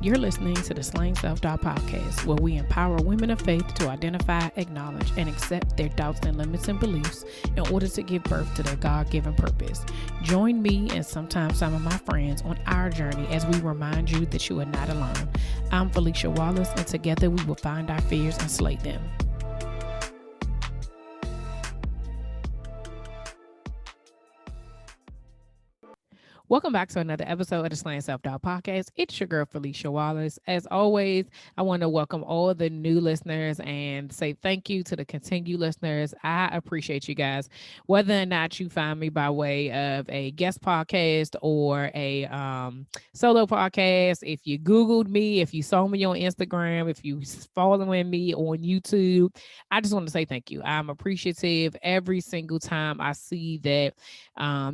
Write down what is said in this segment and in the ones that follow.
You're listening to the Slaying Self-Doubt podcast, where we empower women of faith to identify, acknowledge, and accept their doubts and limits and beliefs in order to give birth to their God-given purpose. Join me and sometimes some of my friends on our journey as we remind you that you are not alone. I'm Felicia Wallace, and together we will find our fears and slay them. Welcome back to another episode of the Slaying Self-Doubt podcast. It's your girl, Felicia Wallace. As always, I want to welcome all the new listeners and say thank you to the continued listeners. I appreciate you guys. Whether or not you find me by way of a guest podcast or a solo podcast, if you Googled me, if you saw me on Instagram, if you following me on YouTube, I just want to say thank you. I'm appreciative every single time I see that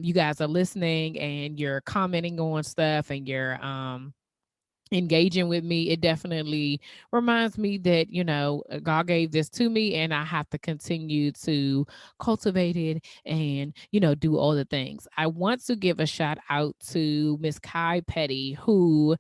you guys are listening and you're commenting on stuff and you're engaging with me. It definitely reminds me that, God gave this to me and I have to continue to cultivate it and, do all the things. I want to give a shout out to Miss Kai Petty, who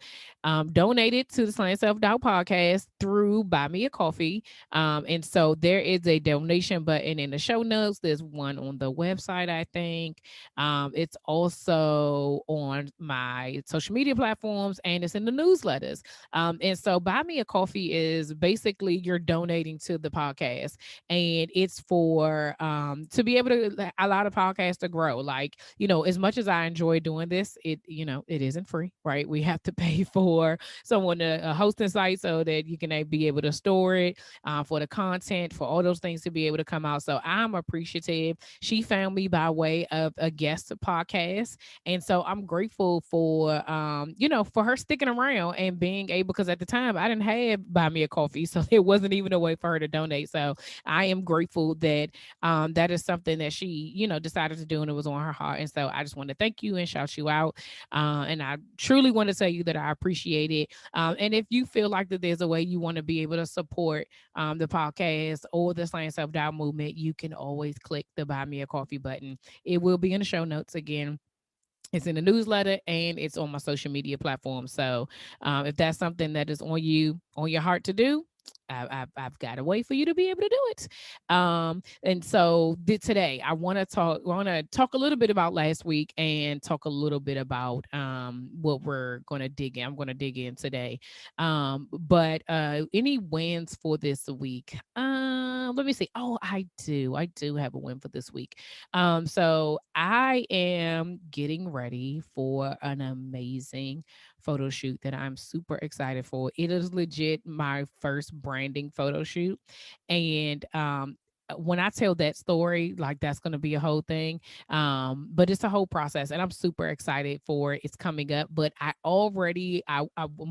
donated to the Slaying Self-Doubt podcast through Buy Me a Coffee. And so there is a donation button in the show notes. There's one on the website, I think. It's also on my social media platforms and it's in the newsletters. And so Buy Me a Coffee is basically you're donating to the podcast, and it's for to be able to allow the podcast to grow. Like, as much as I enjoy doing this, it isn't free, right? We have to pay for someone to host the site so that you can be able to store it, for the content, for all those things to be able to come out. So I'm appreciative. She found me by way of a guest podcast. And so I'm grateful for, for her sticking around and being able, because at the time I didn't have Buy Me a Coffee. So it wasn't even a way for her to donate. So I am grateful that that is something that she, decided to do and it was on her heart. And so I just want to thank you and shout you out. And I truly want to tell you that I appreciate it. And if you feel like that there's a way you want to be able to support the podcast or the Slaying Self-Doubt movement, you can always click the Buy Me a Coffee button. It will be in the show notes again. It's in the newsletter and it's on my social media platform. So if that's something that is on your heart to do, I've got a way for you to be able to do it. And so today I want to talk a little bit about last week and talk a little bit about what we're going to dig in. I'm going to dig in today. But any wins for this week? Let me see. Oh, I do have a win for this week. So I am getting ready for an amazing photo shoot that I'm super excited for. It is legit my first branding photo shoot. And when I tell that story, like that's going to be a whole thing. But it's a whole process and I'm super excited for it. It's coming up, but I'm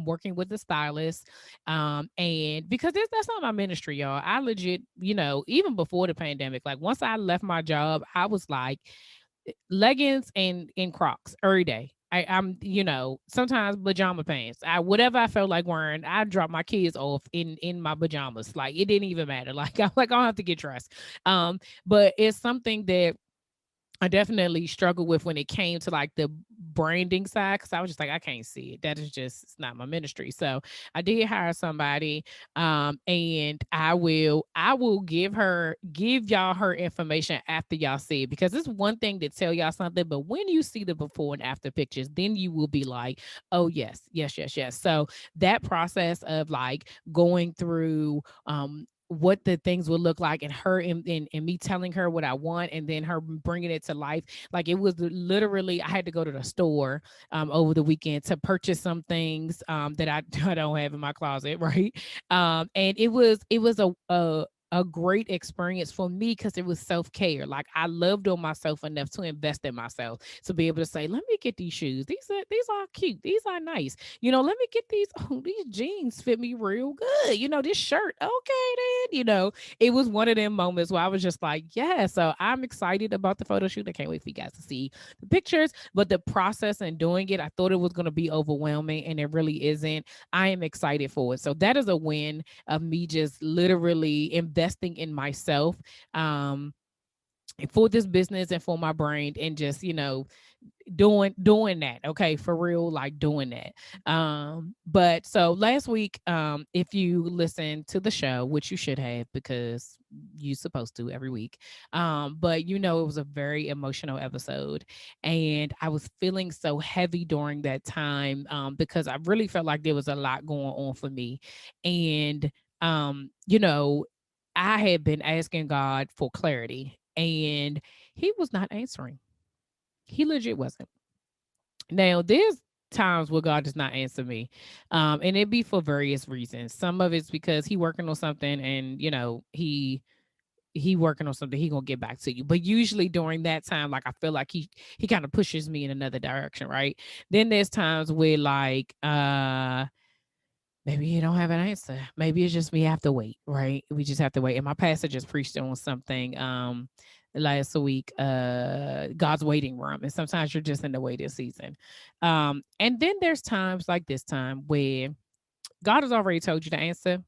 working with the stylist. And because that's not my ministry, y'all. I legit, even before the pandemic, like once I left my job, I was like, leggings and Crocs every day. I'm, sometimes pajama pants. Whatever I felt like wearing, I dropped my kids off in my pajamas. Like it didn't even matter. Like I'm like, I don't have to get dressed. But it's something that I definitely struggled with when it came to like the branding side, because I was just like, I can't see it. That is just, it's not my ministry. So I did hire somebody, and I will give y'all her information after y'all see it, because it's one thing to tell y'all something, but when you see the before and after pictures, then you will be like, oh yes, yes, yes, yes. So that process of like going through what the things would look like, and her and me telling her what I want and then her bringing it to life. Like it was literally, I had to go to the store over the weekend to purchase some things that I don't have in my closet, right? And it was a great experience for me because it was self-care. Like I loved on myself enough to invest in myself to be able to say, let me get these shoes. These are cute. These are nice. Let me get these. Oh, these jeans fit me real good. This shirt. Okay, then. It was one of them moments where I was just like, yeah. So I'm excited about the photo shoot. I can't wait for you guys to see the pictures. But the process and doing it, I thought it was going to be overwhelming, and it really isn't. I am excited for it. So that is a win of me just literally investing in myself. for this business and for my brand, and just, doing that, okay, for real, like doing that. But so last week, if you listen to the show, which you should have, because you're supposed to every week, but it was a very emotional episode, and I was feeling so heavy during that time, because I really felt like there was a lot going on for me. And I had been asking God for clarity, and he was not answering. He legit wasn't. Now, there's times where God does not answer me, and it be for various reasons. Some of it's because he working on something, and he working on something. He gonna get back to you. But usually during that time, like I feel like he kind of pushes me in another direction, right? Then there's times where like maybe you don't have an answer. Maybe it's just we have to wait, right? We just have to wait. And my pastor just preached on something last week, God's waiting room. And sometimes you're just in the waiting season. And then there's times like this time where God has already told you the answer.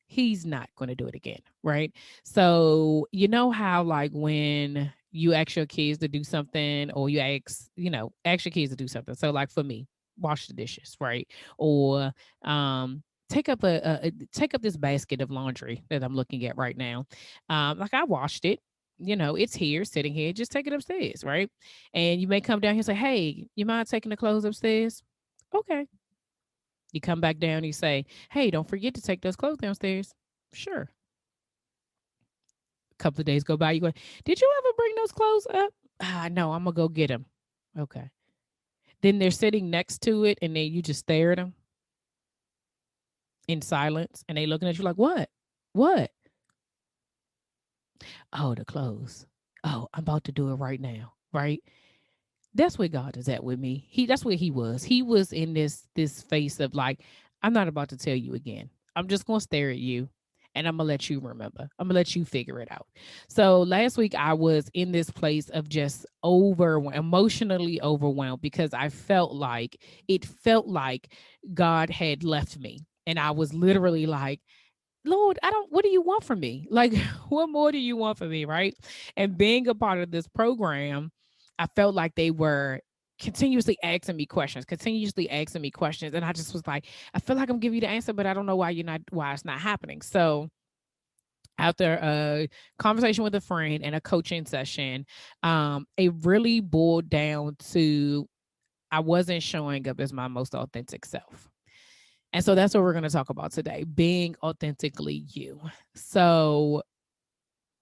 He's not going to do it again, right? So, you know how, like, when you ask your kids to do something, or you ask your kids to do something. So, like for me, wash the dishes, right? Or take up take up this basket of laundry that I'm looking at right now. Like, I washed it. It's here, sitting here. Just take it upstairs, right? And you may come down here and say, "Hey, you mind taking the clothes upstairs?" Okay. You come back down, you say, "Hey, don't forget to take those clothes downstairs." Sure. A couple of days go by, you go, "Did you ever bring those clothes up?" "Ah, no, I'm gonna go get them." Okay. Then they're sitting next to it, and then you just stare at them in silence, and they looking at you like, "What? What?" "Oh, the clothes. Oh, I'm about to do it right now." Right? That's where God is at with me. That's where he was. He was in this face of like, I'm not about to tell you again. I'm just gonna stare at you, and I'm gonna let you remember. I'm gonna let you figure it out. So last week I was in this place of just emotionally overwhelmed, because it felt like God had left me. And I was literally like, "Lord, what do you want from me? Like, what more do you want from me?" Right. And being a part of this program, I felt like they were continuously asking me questions. And I just was like, I feel like I'm giving you the answer, but I don't know why it's not happening. So after a conversation with a friend and a coaching session, it really boiled down to I wasn't showing up as my most authentic self. And so that's what we're going to talk about today, being authentically you. So,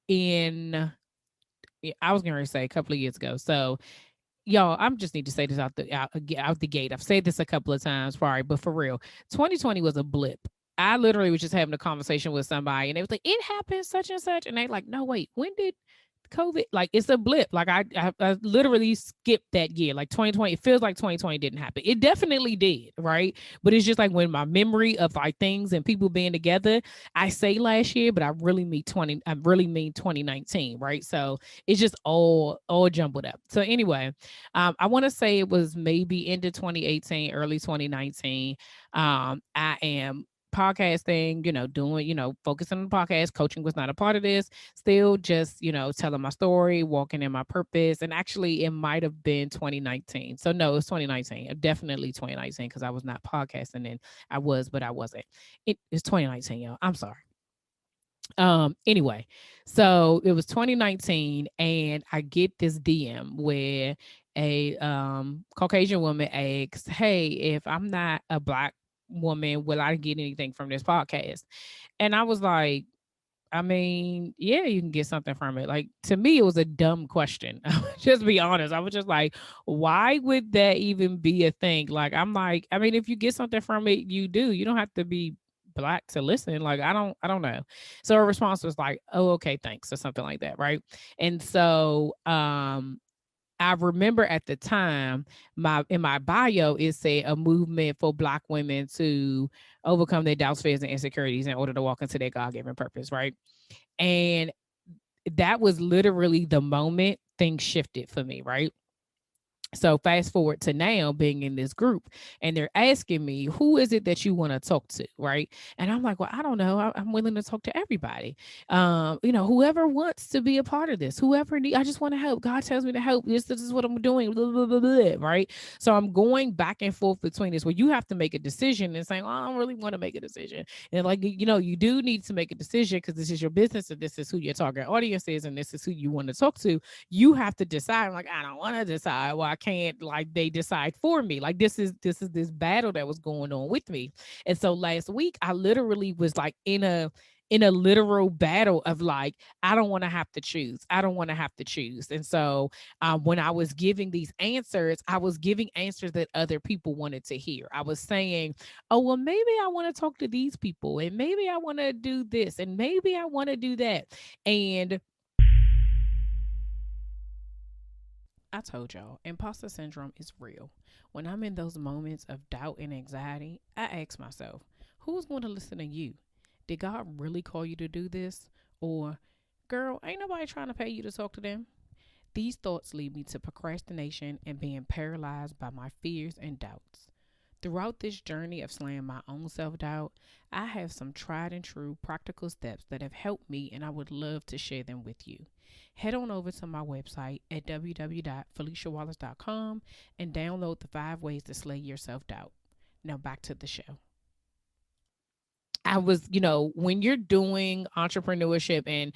in, I was going to say a couple of years ago. So, y'all, I'm just need to say this out the gate. I've said this a couple of times, sorry, but for real, 2020 was a blip. I literally was just having a conversation with somebody, and they was like, "It happened such and such," and they like, "No, wait, when did COVID?" Like, it's a blip. Like, I literally skipped that year. Like 2020, it feels like 2020 didn't happen. It definitely did, right? But it's just like when my memory of like things and people being together, I say last year, but I really mean 2019, right? So it's just all jumbled up. So anyway, I want to say it was maybe into 2018, early 2019. I am podcasting, doing, focusing on the podcast. Coaching was not a part of this. Still just, telling my story, walking in my purpose. And actually, it might have been 2019. So no, it's 2019. Definitely 2019, because I was not podcasting then. I was, but I wasn't. It's 2019, y'all. I'm sorry. Anyway, so it was 2019, and I get this DM where a Caucasian woman asks, "Hey, if I'm not a black woman, will I get anything from this podcast?" And I was like, I mean, yeah, you can get something from it. Like, to me, it was a dumb question. Just be honest. I was just like, why would that even be a thing? Like, I'm like, I mean, if you get something from it, you do. You don't have to be black to listen. Like, I don't know. So her response was like, "Oh, okay, thanks," or something like that, right? And so I remember at the time, my in my bio it said a movement for black women to overcome their doubts, fears, and insecurities in order to walk into their God-given purpose, right? And that was literally the moment things shifted for me, right? So fast forward to now being in this group, and they're asking me, who is it that you want to talk to? Right. And I'm like, well, I don't know. I'm willing to talk to everybody. Whoever wants to be a part of this, whoever need, I just want to help. God tells me to help. This is what I'm doing. Blah, blah, blah, blah, right. So I'm going back and forth between this where you have to make a decision and saying, oh, I don't really want to make a decision. And like, you do need to make a decision because this is your business and this is who your target audience is and this is who you want to talk to. You have to decide. I'm like, I don't want to decide. Well, I can't, like, they decide for me. Like, this battle that was going on with me. And so last week I literally was like in a literal battle of like, I don't want to have to choose. I don't want to have to choose. And so when I was giving these answers, I was giving answers that other people wanted to hear. I was saying, oh, well, maybe I want to talk to these people and maybe I want to do this and maybe I want to do that. And I told y'all, imposter syndrome is real. When I'm in those moments of doubt and anxiety, I ask myself, who's going to listen to you? Did God really call you to do this? Or, girl, ain't nobody trying to pay you to talk to them? These thoughts lead me to procrastination and being paralyzed by my fears and doubts. Throughout this journey of slaying my own self doubt, I have some tried and true practical steps that have helped me, and I would love to share them with you. Head on over to my website at www.feliciawallace.com and download the 5 ways to slay your self doubt. Now back to the show. I was, when you're doing entrepreneurship and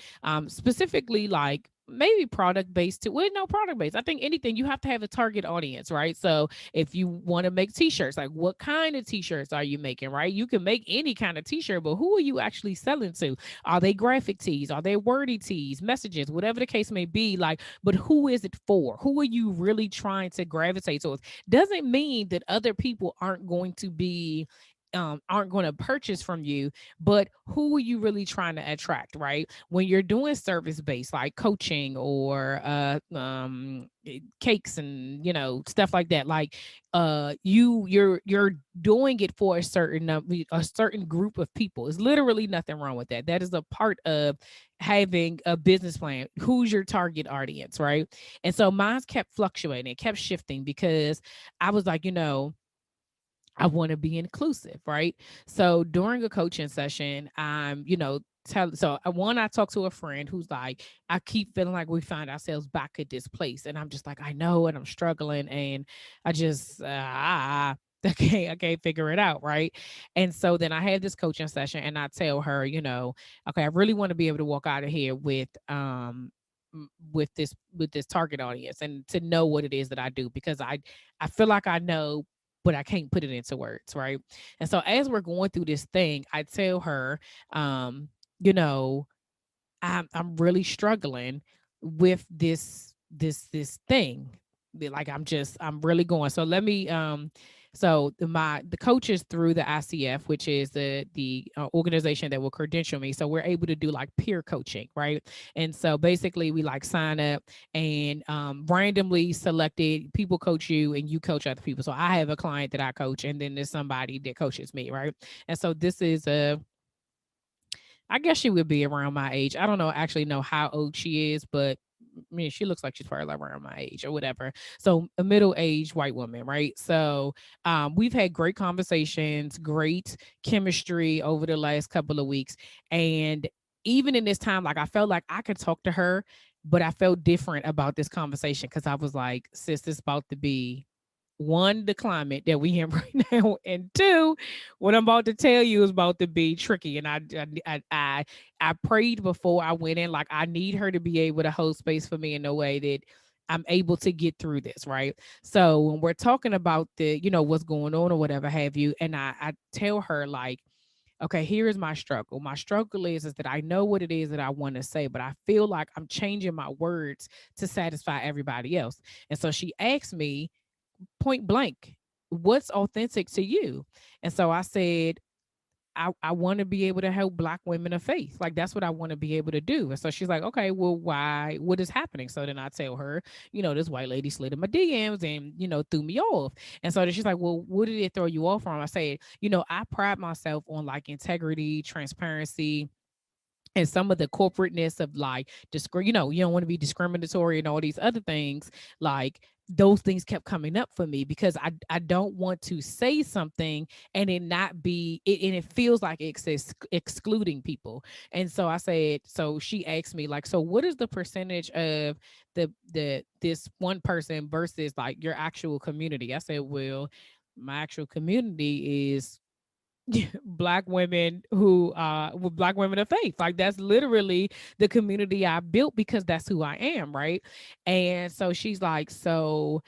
specifically like maybe product based to well, no product based. I think anything you have to have a target audience, right? So if you want to make t-shirts, like what kind of t-shirts are you making, right? You can make any kind of t-shirt, but who are you actually selling to? Are they graphic tees? Are they wordy tees, messages, whatever the case may be? Like, but who is it for? Who are you really trying to gravitate towards? Doesn't mean that other people aren't going to purchase from you, but who are you really trying to attract, right? When you're doing service based like coaching or cakes and stuff like that, like you're doing it for a certain group of people. It's literally nothing wrong with that. That is a part of having a business plan. Who's your target audience, right? And so mine kept fluctuating, it kept shifting because I was like, I want to be inclusive, right? So during a coaching session, I talked to a friend who's like, I keep feeling like we find ourselves back at this place. And I'm just like, I know, and I'm struggling. And I just, I can't figure it out. Right. And so then I had this coaching session and I tell her, okay, I really want to be able to walk out of here with this target audience and to know what it is that I do because I feel like I know, but I can't put it into words, right? And so as we're going through this thing, I tell her, um, you know, I'm really struggling with this thing. Like I'm really going. So let me so the coaches through the ICF, which is the organization that will credential me. So we're able to do like peer coaching, right? And so basically we like sign up and randomly selected people coach you and you coach other people. So I have a client that I coach and then there's somebody that coaches me, right? And so this is a I guess she would be around my age. I don't know actually know how old she is, but I mean, she looks like she's probably like around my age or whatever. So a middle-aged white woman, right? So we've had great conversations, great chemistry over the last couple of weeks. And even in this time, like I felt like I could talk to her, but I felt different about this conversation because I was like, sis, this about to be one, the climate that we in right now, and two, what I'm about to tell you is about to be tricky. And I prayed before I went in, like I need her to be able to hold space for me in a way that I'm able to get through this, right? So when we're talking about what's going on or whatever have you, and I tell her like, okay, here is my struggle. My struggle is that I know what it is that I want to say, but I feel like I'm changing my words to satisfy everybody else. And so she asked me point blank, what's authentic to you? And so I said, I want to be able to help Black women of faith. Like that's what I want to be able to do. And so she's like, okay, well, why? What is happening? So then I tell her, this white lady slid in my DMs and threw me off. And so then she's like, well, what did it throw you off from? I said, I pride myself on like integrity, transparency, and some of the corporateness of like you don't want to be discriminatory and all these other things. Like those things kept coming up for me because I don't want to say something and it not be it, and it feels like it's excluding people. And so I said, so she asked me like, so what is the percentage of the this one person versus like your actual community? I said, well, my actual community is black women who with black women of faith. Like that's literally the community I built because that's who I am, right? And so she's like, so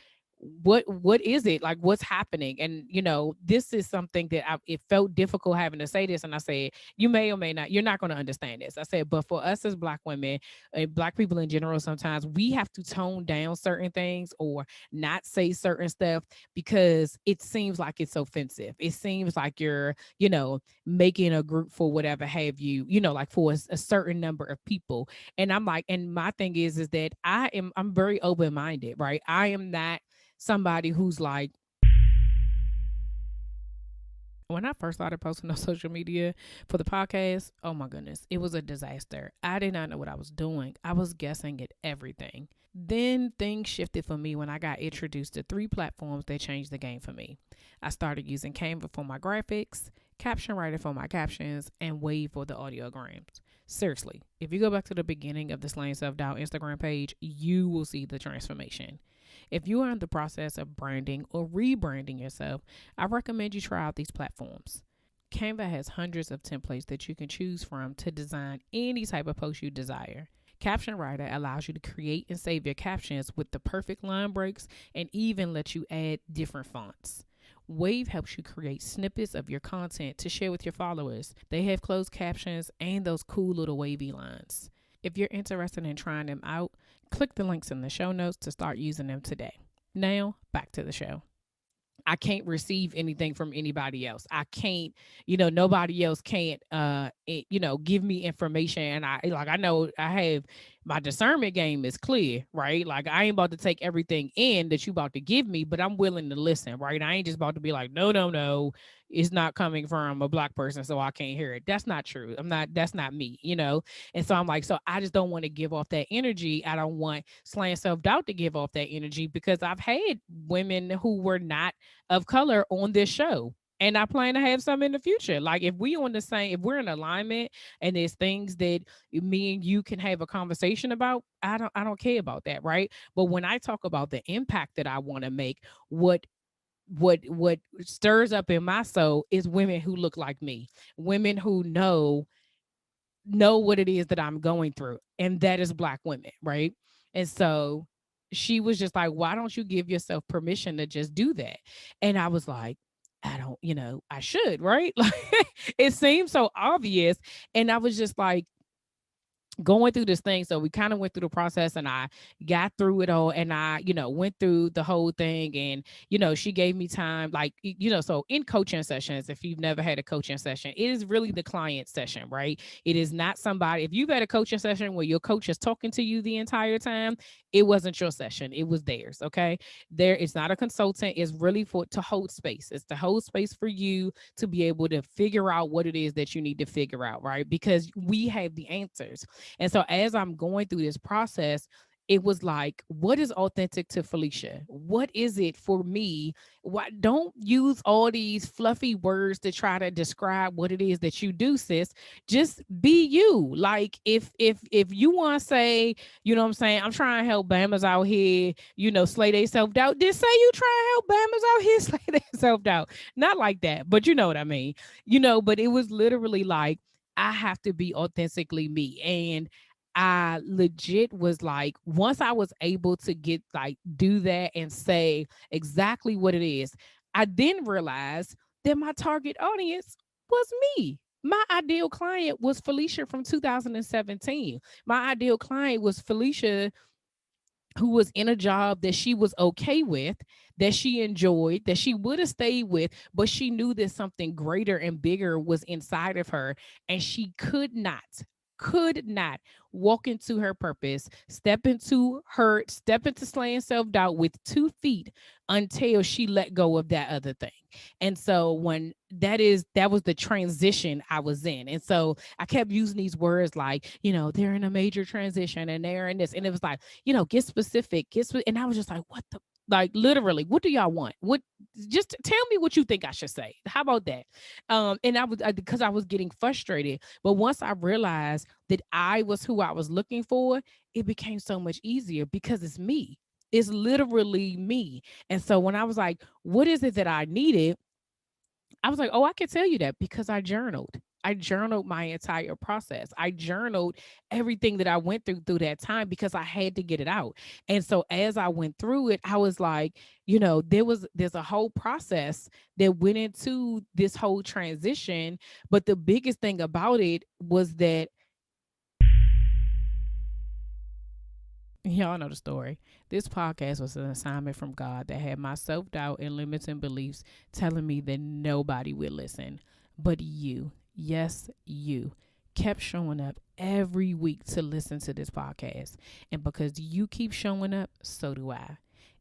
what is it, like what's happening? And this is something that it felt difficult having to say this. And I said, you may or may not, you're not going to understand this. I said, but for us as black women and black people in general, sometimes we have to tone down certain things or not say certain stuff because it seems like it's offensive. It seems like you're making a group for whatever have you, like for a certain number of people. And I'm like, and my thing is that I'm very open minded, right? I am not somebody who's like, when I first started posting on social media for the podcast, oh my goodness, it was a disaster. I did not know what I was doing. I was guessing at everything. Then things shifted for me when I got introduced to three platforms that changed the game for me. I started using Canva for my graphics, Caption Writer for my captions, and Wave for the audiograms. Seriously, if you go back to the beginning of the Slaying Self Doubt Instagram page, you will see the transformation. If you are in the process of branding or rebranding yourself, I recommend you try out these platforms. Canva has hundreds of templates that you can choose from to design any type of post you desire. Caption Writer allows you to create and save your captions with the perfect line breaks and even lets you add different fonts. Wave helps you create snippets of your content to share with your followers. They have closed captions and those cool little wavy lines. If you're interested in trying them out, click the links in the show notes to start using them today. Now, back to the show. I can't receive anything from anybody else. I can't, nobody else can't, give me information. And I know I have my discernment game is clear, right? Like I ain't about to take everything in that you about to give me, but I'm willing to listen, right? I ain't just about to be like, no, no, no, it's not coming from a black person, so I can't hear it. That's not true. That's not me. And so I'm like, so I just don't want to give off that energy. I don't want Slaying Self Doubt to give off that energy because I've had women who were not of color on this show. And I plan to have some in the future. Like if we're in alignment and there's things that me and you can have a conversation about, I don't care about that, right? But when I talk about the impact that I want to make, what what stirs up in my soul is women who look like me, women who know what it is that I'm going through, and that is black women, right? And so she was just like, why don't you give yourself permission to just do that? And I was like, I don't, I should, right? Like it seems so obvious. And I was just like, going through this thing. So we kind of went through the process and I got through it all and I, went through the whole thing and, she gave me time like, so in coaching sessions, if you've never had a coaching session, it is really the client session, right? It is not somebody, if you've had a coaching session where your coach is talking to you the entire time, it wasn't your session. It was theirs. Okay. It's not a consultant. It's really to hold space. It's to hold space for you to be able to figure out what it is that you need to figure out, right? Because we have the answers. And so as I'm going through this process, it was like, what is authentic to Felicia? What is it for me? Why don't use all these fluffy words to try to describe what it is that you do, sis. Just be you. Like if you want to say, you know what I'm saying, I'm trying to help Bammers out here, slay they self-doubt. Just say you try to help Bammers out here, slay their self-doubt. Not like that, but you know what I mean. But it was literally like, I have to be authentically me. And I legit was like, once I was able to get like do that and say exactly what it is, I then realized that my target audience was me. My ideal client was Felicia from 2017. My ideal client was Felicia who was in a job that she was okay with, that she enjoyed, that she would have stayed with, but she knew that something greater and bigger was inside of her. And she could not walk into her purpose, step into slaying self-doubt with 2 feet until she let go of that other thing. And so when that was the transition I was in. And so I kept using these words like, they're in a major transition and they're in this. And it was like, get specific, and I was just like, what the Like literally, what do y'all want? What just tell me what you think I should say. How about that? And I was because I was getting frustrated. But once I realized that I was who I was looking for, it became so much easier because it's me. It's literally me. And so when I was like, what is it that I needed? I was like, oh, I can tell you that because I journaled. I journaled my entire process. I journaled everything that I went through that time because I had to get it out. And so as I went through it, I was like, there's a whole process that went into this whole transition. But the biggest thing about it was that y'all know the story. This podcast was an assignment from God that had my self doubt and limiting beliefs telling me that nobody would listen. But you, yes, you, kept showing up every week to listen to this podcast. And because you keep showing up, so do I.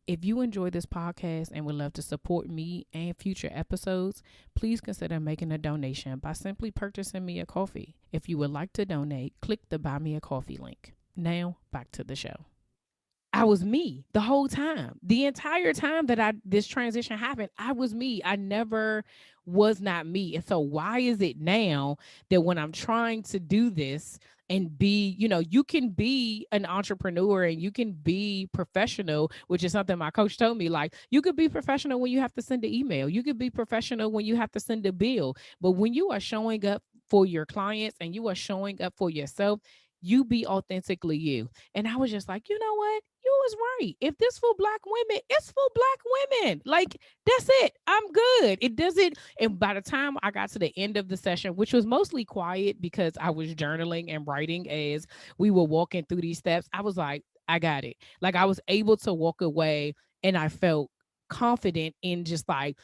If you enjoy this podcast and would love to support me and future episodes, please consider making a donation by simply purchasing me a coffee. If you would like to donate, click the Buy Me a Coffee link. Now, back to the show. I was me the whole time. The entire time that this transition happened, I was me. I never was not me. And so why is it now that when I'm trying to do this and be, you can be an entrepreneur and you can be professional, which is something my coach told me, like you could be professional when you have to send an email. You could be professional when you have to send a bill. But when you are showing up for your clients and you are showing up for yourself, you be authentically you. And I was just like, you know what? You was right. If this for black women, it's for black women. Like, that's it. I'm good. It doesn't. And by the time I got to the end of the session, which was mostly quiet because I was journaling and writing as we were walking through these steps, I was like, I got it. Like, I was able to walk away and I felt confident in just like,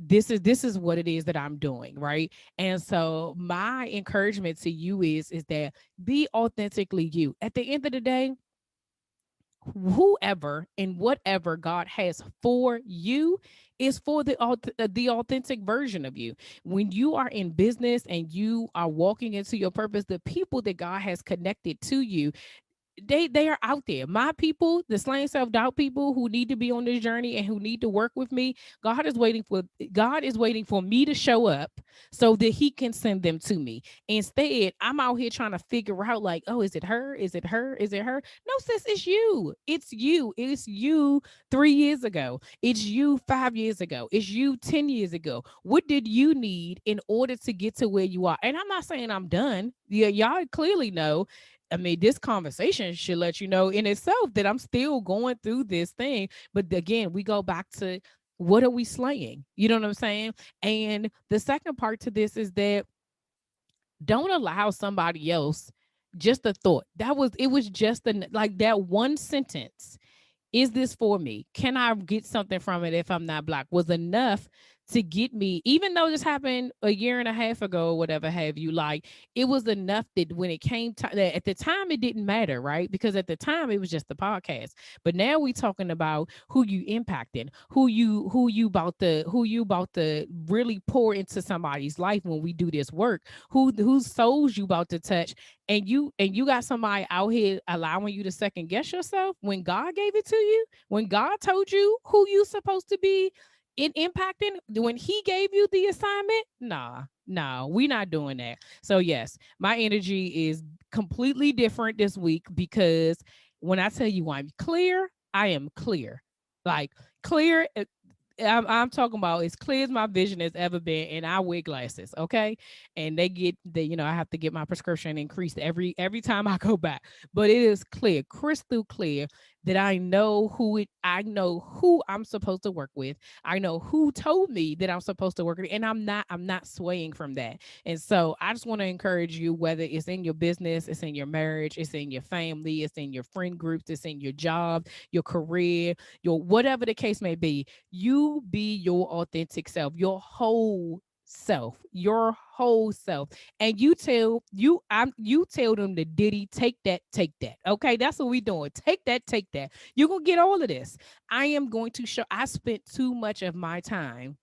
this is what it is that I'm doing, right? And so my encouragement to you is that be authentically you. At the end of the day, whoever and whatever God has for you is for the authentic version of you. When you are in business and you are walking into your purpose, the people that God has connected to you, they are out there. My people, the slaying self-doubt people who need to be on this journey and who need to work with me, God is waiting for me to show up so that he can send them to me. Instead, I'm out here trying to figure out like, oh, is it her? Is it her? Is it her? No, sis, it's you. It's you. It's you 3 years ago. It's you 5 years ago. It's you 10 years ago. What did you need in order to get to where you are? And I'm not saying I'm done. Yeah, y'all clearly know. I mean, this conversation should let you know in itself that I'm still going through this thing. But again, we go back to what are we slaying? You know what I'm saying? And the second part to this is that don't allow somebody else just a thought. It was just like that one sentence, is this for me? Can I get something from it if I'm not black? Was enough to get me, even though this happened a year and a half ago or whatever have you, like it was enough that when it came to that at the time it didn't matter, right? Because at the time it was just the podcast. But now we talking about who you impacted, who you about to really pour into somebody's life when we do this work, whose souls you about to touch, and you got somebody out here allowing you to second guess yourself when God gave it to you, when God told you who you supposed to be in impacting, when he gave you the assignment. Nah, we not doing that. So yes, my energy is completely different this week because when I tell you I'm clear, I am clear. Like clear, I'm talking about as clear as my vision has ever been, and I wear glasses, okay? And I have to get my prescription increased every time I go back. But it is clear, crystal clear, that I know who I'm supposed to work with. I know who told me that I'm supposed to work with, and I'm not swaying from that. And so I just want to encourage you, whether it's in your business, it's in your marriage, it's in your family, it's in your friend groups, it's in your job, your career, your whatever the case may be, you be your authentic self, your whole self. And you tell them the Diddy, take that. Okay, that's what we doing. Take that, take that. You're gonna get all of this. I am going to show. I spent too much of my time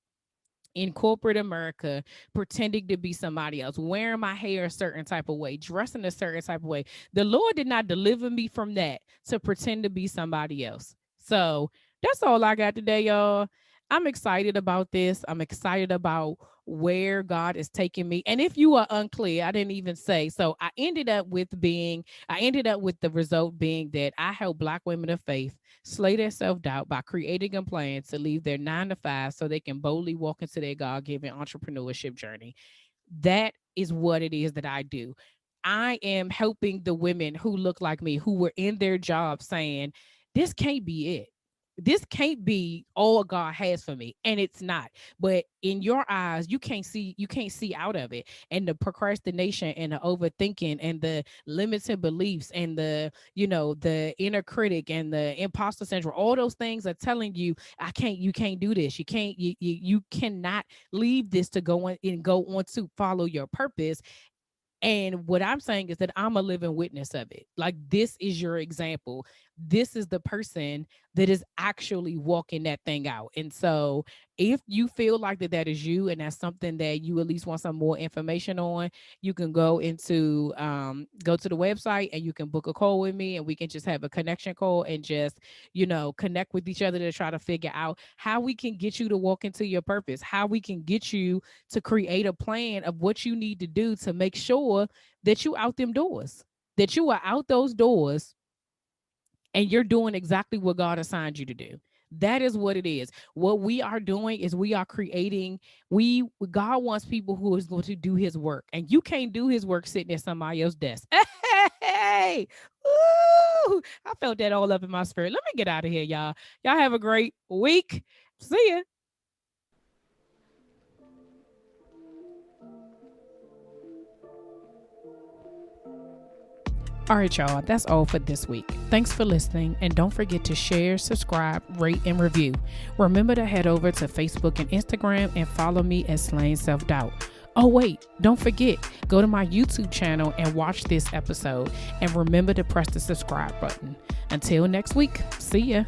in corporate America pretending to be somebody else, wearing my hair a certain type of way, dressing a certain type of way. The Lord did not deliver me from that to pretend to be somebody else. So That's all I got today, y'all. I'm excited about this. I'm excited about where God is taking me. And if you are unclear, I didn't even say. So I ended up with the result being that I help Black women of faith slay their self doubt by creating a plan to leave their 9 to 5 so they can boldly walk into their God given entrepreneurship journey. That is what it is that I do. I am helping the women who look like me, who were in their job saying, this can't be it. This can't be all God has for me. And it's not. But in your eyes, you can't see out of it. And the procrastination and the overthinking and the limited beliefs and the inner critic and the imposter syndrome, all those things are telling you, you can't do this. You cannot leave this to go on and go on to follow your purpose. And what I'm saying is that I'm a living witness of it. Like, this is your example. This is the person that is actually walking that thing out. And so, if you feel like that is you, and that's something that you at least want some more information on, you can go to the website and you can book a call with me, and we can just have a connection call and just connect with each other to try to figure out how we can get you to walk into your purpose, how we can get you to create a plan of what you need to do to make sure that you out them doors, that you are out those doors and you're doing exactly what God assigned you to do. That is what it is. What we are doing is we are creating, God wants people who is going to do his work. And you can't do his work sitting at somebody else's desk. Hey, ooh, I felt that all up in my spirit. Let me get out of here, y'all. Y'all have a great week. See ya. All right, y'all, that's all for this week. Thanks for listening, and don't forget to share, subscribe, rate, and review. Remember to head over to Facebook and Instagram and follow me at Slaying Self Doubt. Oh, wait, don't forget, go to my YouTube channel and watch this episode, and remember to press the subscribe button. Until next week, see ya.